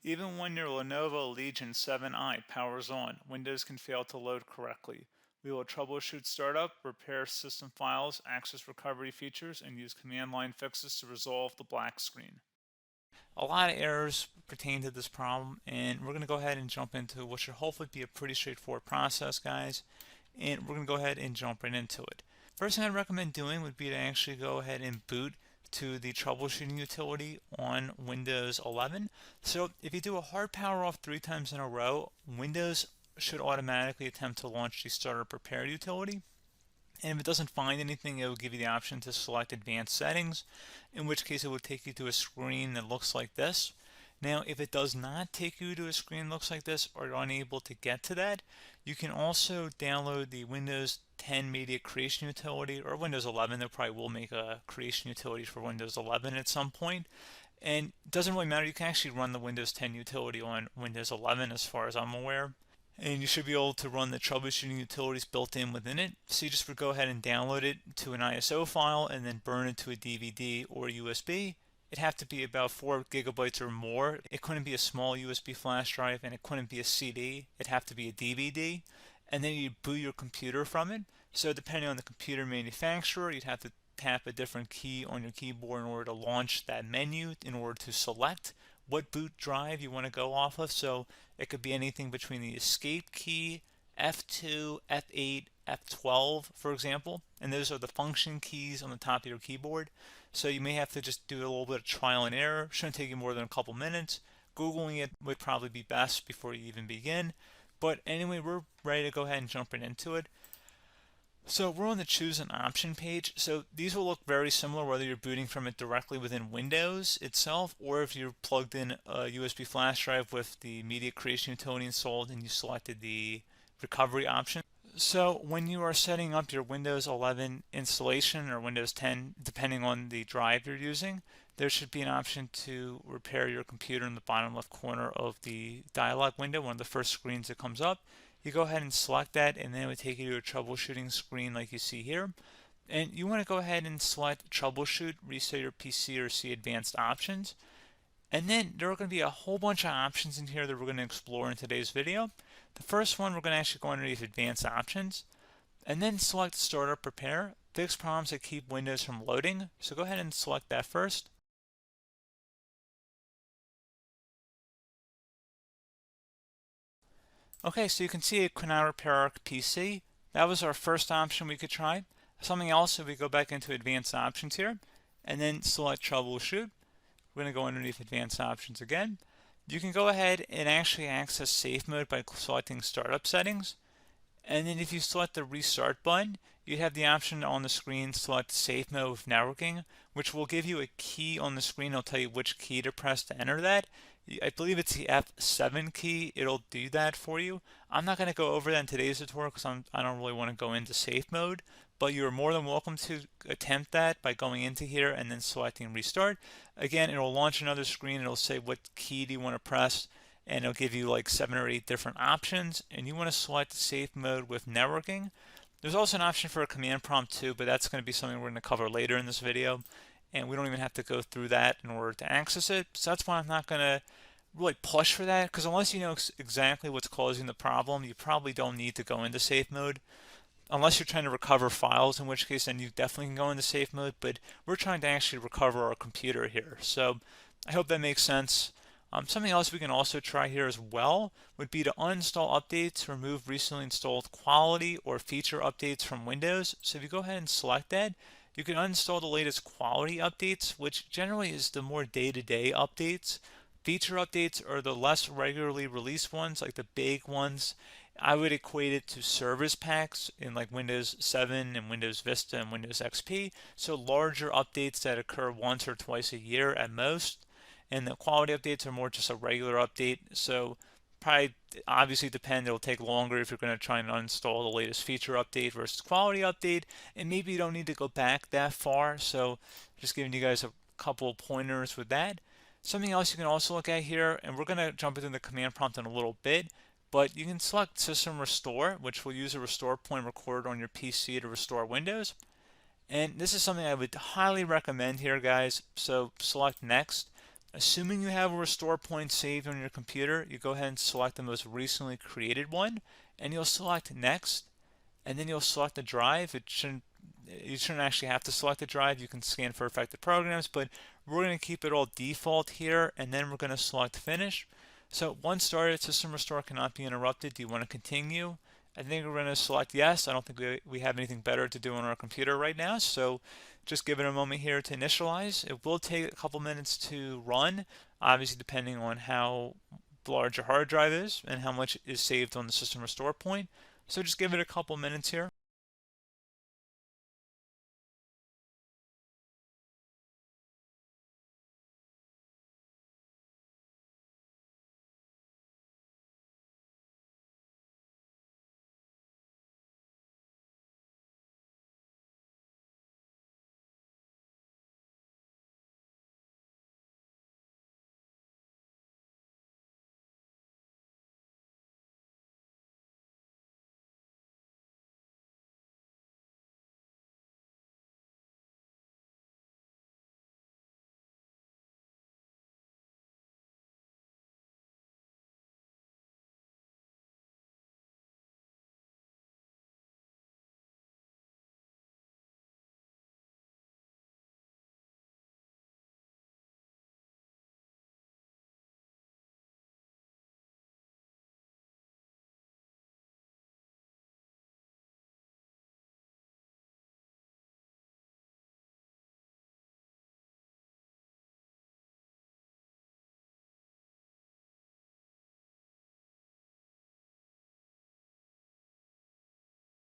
Even when your Lenovo Legion 7i powers on, Windows can fail to load correctly. We will troubleshoot startup, repair system files, access recovery features, and use command line fixes to resolve the black screen. A lot of errors pertain to this problem, and we're going to go ahead and jump into what should hopefully be a pretty straightforward process, guys. And we're going to go ahead and jump right into it. First thing I'd recommend doing would be to actually go ahead and boot to the troubleshooting utility on Windows 11. So if you do a hard power off 3 times in a row, Windows should automatically attempt to launch the startup repair utility. And if it doesn't find anything, it will give you the option to select advanced settings, in which case it will take you to a screen that looks like this. Now, if it does not take you to a screen that looks like this, or you're unable to get to that, you can also download the Windows 10 Media Creation Utility, or Windows 11. They probably will make a creation utility for Windows 11 at some point. And it doesn't really matter, you can actually run the Windows 10 utility on Windows 11 as far as I'm aware. And you should be able to run the troubleshooting utilities built in within it. So you just would go ahead and download it to an ISO file and then burn it to a DVD or USB. It'd have to be about 4 gigabytes or more. It couldn't be a small USB flash drive, and it couldn't be a CD. It'd have to be a DVD. And then you'd boot your computer from it. So depending on the computer manufacturer, you'd have to tap a different key on your keyboard in order to launch that menu, in order to select what boot drive you want to go off of. So it could be anything between the escape key, F2, F8, F12, for example. And those are the function keys on the top of your keyboard. So you may have to just do a little bit of trial and error. Shouldn't take you more than a couple minutes. Googling it would probably be best before you even begin. But anyway, we're ready to go ahead and jump right into it. So we're on the choose an option page. So these will look very similar whether you're booting from it directly within Windows itself, or if you're plugged in a USB flash drive with the media creation utility installed and you selected the recovery option. So when you are setting up your Windows 11 installation or Windows 10, depending on the drive you're using, there should be an option to repair your computer in the bottom left corner of the dialog window, one of the first screens that comes up. You go ahead and select that, and then it would take you to a troubleshooting screen like you see here. And you want to go ahead and select troubleshoot, reset your PC, or see advanced options. And then there are going to be a whole bunch of options in here that we're going to explore in today's video. The first one, we're going to actually go underneath advanced options, and then select startup repair, fix problems that keep Windows from loading. So go ahead and select that first. Okay, so you can see it could now repair our PC. That was our first option we could try. Something else, if we go back into advanced options here, and then select troubleshoot, we're going to go underneath advanced options again. You can go ahead and actually access safe mode by selecting startup settings. And then if you select the restart button, you have the option on the screen select safe mode with networking, which will give you a key on the screen. It'll tell you which key to press to enter that. I believe it's the F7 key. It'll do that for you. I'm not going to go over that in today's tutorial because I don't really want to go into safe mode, but you're more than welcome to attempt that by going into here and then selecting restart. Again, it'll launch another screen. It'll say what key do you want to press, and it'll give you like 7 or 8 different options, and you want to select safe mode with networking. There's also an option for a command prompt too, but that's going to be something we're going to cover later in this video, and we don't even have to go through that in order to access it. So that's why I'm not going to really push for that, because unless you know exactly what's causing the problem, you probably don't need to go into safe mode. Unless you're trying to recover files, in which case then you definitely can go into safe mode, but we're trying to actually recover our computer here. So I hope that makes sense. Something else we can also try here as well would be to uninstall updates, remove recently installed quality or feature updates from Windows. So if you go ahead and select that, you can uninstall the latest quality updates, which generally is the more day-to-day updates. Feature updates are the less regularly released ones, like the big ones. I would equate it to service packs in like Windows 7 and Windows Vista and Windows XP. So larger updates that occur once or twice a year at most. And the quality updates are more just a regular update. So probably obviously depend, it'll take longer if you're going to try and uninstall the latest feature update versus quality update. And maybe you don't need to go back that far. So just giving you guys a couple of pointers with that. Something else you can also look at here, and we're going to jump into the command prompt in a little bit, but you can select System Restore, which will use a restore point recorded on your PC to restore Windows. And this is something I would highly recommend here, guys. So select Next. Assuming you have a restore point saved on your computer, you go ahead and select the most recently created one, and you'll select next, and then you'll select the drive. You shouldn't actually have to select the drive. You can scan for affected programs, but we're going to keep it all default here, and then we're going to select finish. So once started, system restore cannot be interrupted. Do you want to continue? I think we're going to select yes. I don't think we have anything better to do on our computer right now, so just give it a moment here to initialize. It will take a couple minutes to run, obviously depending on how large your hard drive is and how much is saved on the system restore point. So just give it a couple minutes here.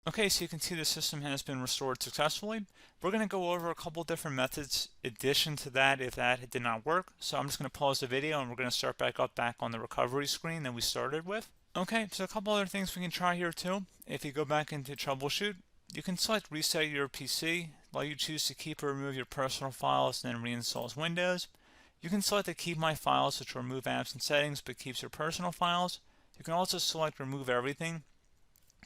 Okay, so you can see the system has been restored successfully. We're going to go over a couple different methods in addition to that if that did not work. So I'm just going to pause the video and we're going to start back on the recovery screen that we started with. Okay, so a couple other things we can try here too. If you go back into troubleshoot, you can select reset your PC, while you choose to keep or remove your personal files and then reinstalls Windows. You can select to keep my files, which will remove apps and settings but keeps your personal files. You can also select remove everything,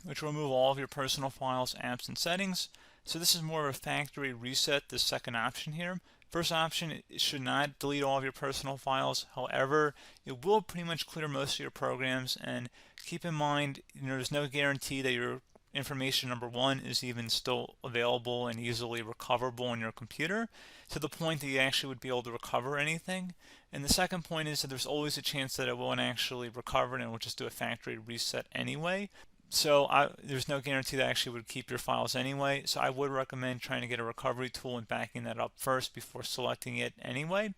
which will remove all of your personal files, apps, and settings. So this is more of a factory reset, the second option here. First option, it should not delete all of your personal files. However, it will pretty much clear most of your programs, and keep in mind, there's no guarantee that your information, number one, is even still available and easily recoverable on your computer to the point that you actually would be able to recover anything. And the second point is that there's always a chance that it won't actually recover and it will just do a factory reset anyway. So there's no guarantee that actually would keep your files anyway. So I would recommend trying to get a recovery tool and backing that up first before selecting it anyway.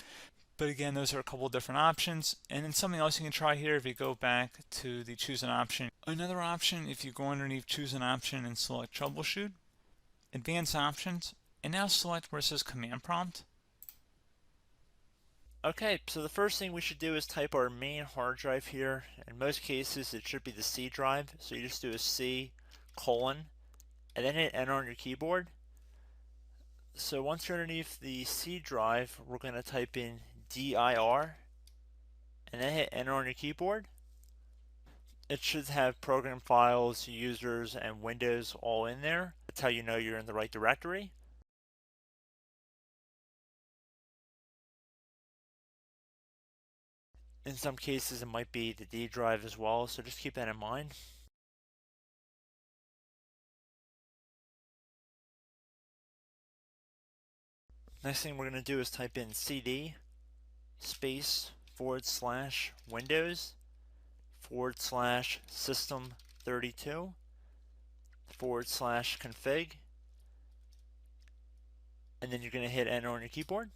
But again, those are a couple different options. And then something else you can try here if you go back to the choose an option. Another option, if you go underneath choose an option and select troubleshoot, advanced options, and now select where it says command prompt. Okay, so the first thing we should do is type our main hard drive here. In most cases, it should be the C drive. So you just do a C colon and then hit enter on your keyboard. So once you're underneath the C drive, we're going to type in dir and then hit enter on your keyboard. It should have program files, users, and Windows all in there. That's how you know you're in the right directory. In some cases, it might be the D drive as well, so just keep that in mind. Next thing we're going to do is type in cd space / Windows / system 32 / config, and then you're going to hit enter on your keyboard.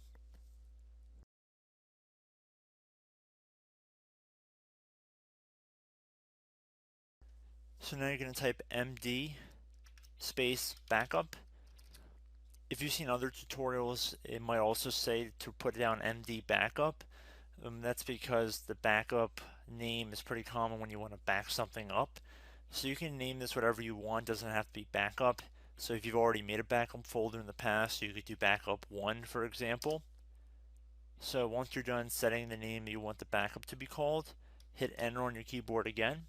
So now you're going to type md space backup. If you've seen other tutorials, it might also say to put down md backup. That's because the backup name is pretty common when you want to back something up. So you can name this whatever you want, doesn't have to be backup. So if you've already made a backup folder in the past, you could do backup 1, for example. So once you're done setting the name you want the backup to be called, hit enter on your keyboard again.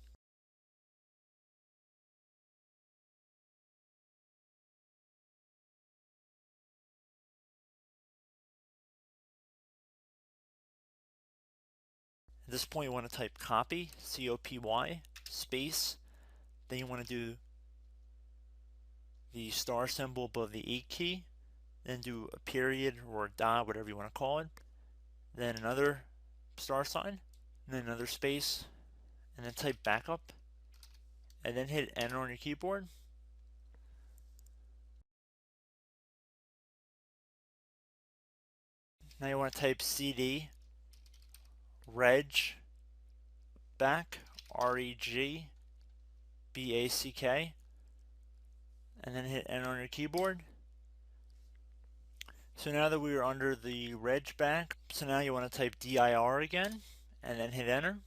this point you want to type copy, C-O-P-Y, space, then you want to do the star symbol above the 8 key, then do a period or a dot, whatever you want to call it, then another star sign, and then another space, and then type backup, and then hit enter on your keyboard. Now you want to type cd reg back, R-E-G-B-A-C-K, and then hit enter on your keyboard. So now that we are under the reg back, so now you want to type dir again, and then hit enter.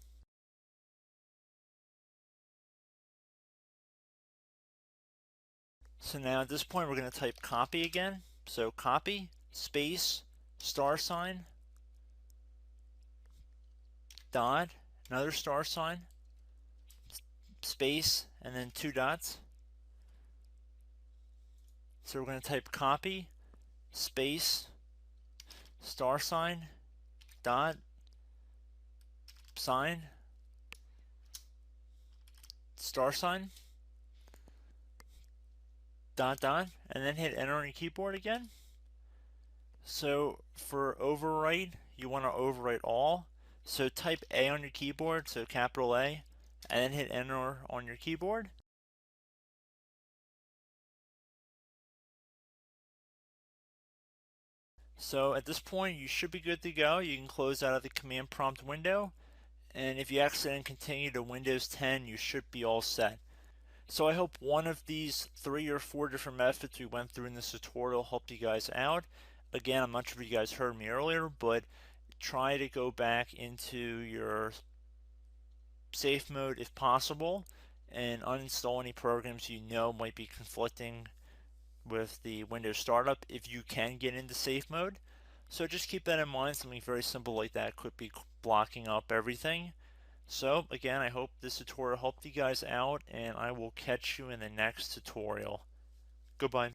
So now at this point we're going to type copy again. So copy, space, star sign, dot, another star sign, space, and then 2 dots. So we're going to type copy, space, star sign, dot, sign, star sign, dot, dot, and then hit enter on your keyboard again. So for overwrite, you want to overwrite all. So type A on your keyboard, so capital A, and then hit enter on your keyboard. So at this point you should be good to go. You can close out of the command prompt window, and if you accidentally continue to Windows 10 you should be all set. So I hope one of these 3 or 4 different methods we went through in this tutorial helped you guys out. Again, I'm not sure if you guys heard me earlier, but try to go back into your safe mode if possible and uninstall any programs you know might be conflicting with the Windows startup if you can get into safe mode. So just keep that in mind. Something very simple like that could be blocking up everything. So again, I hope this tutorial helped you guys out, and I will catch you in the next tutorial. Goodbye.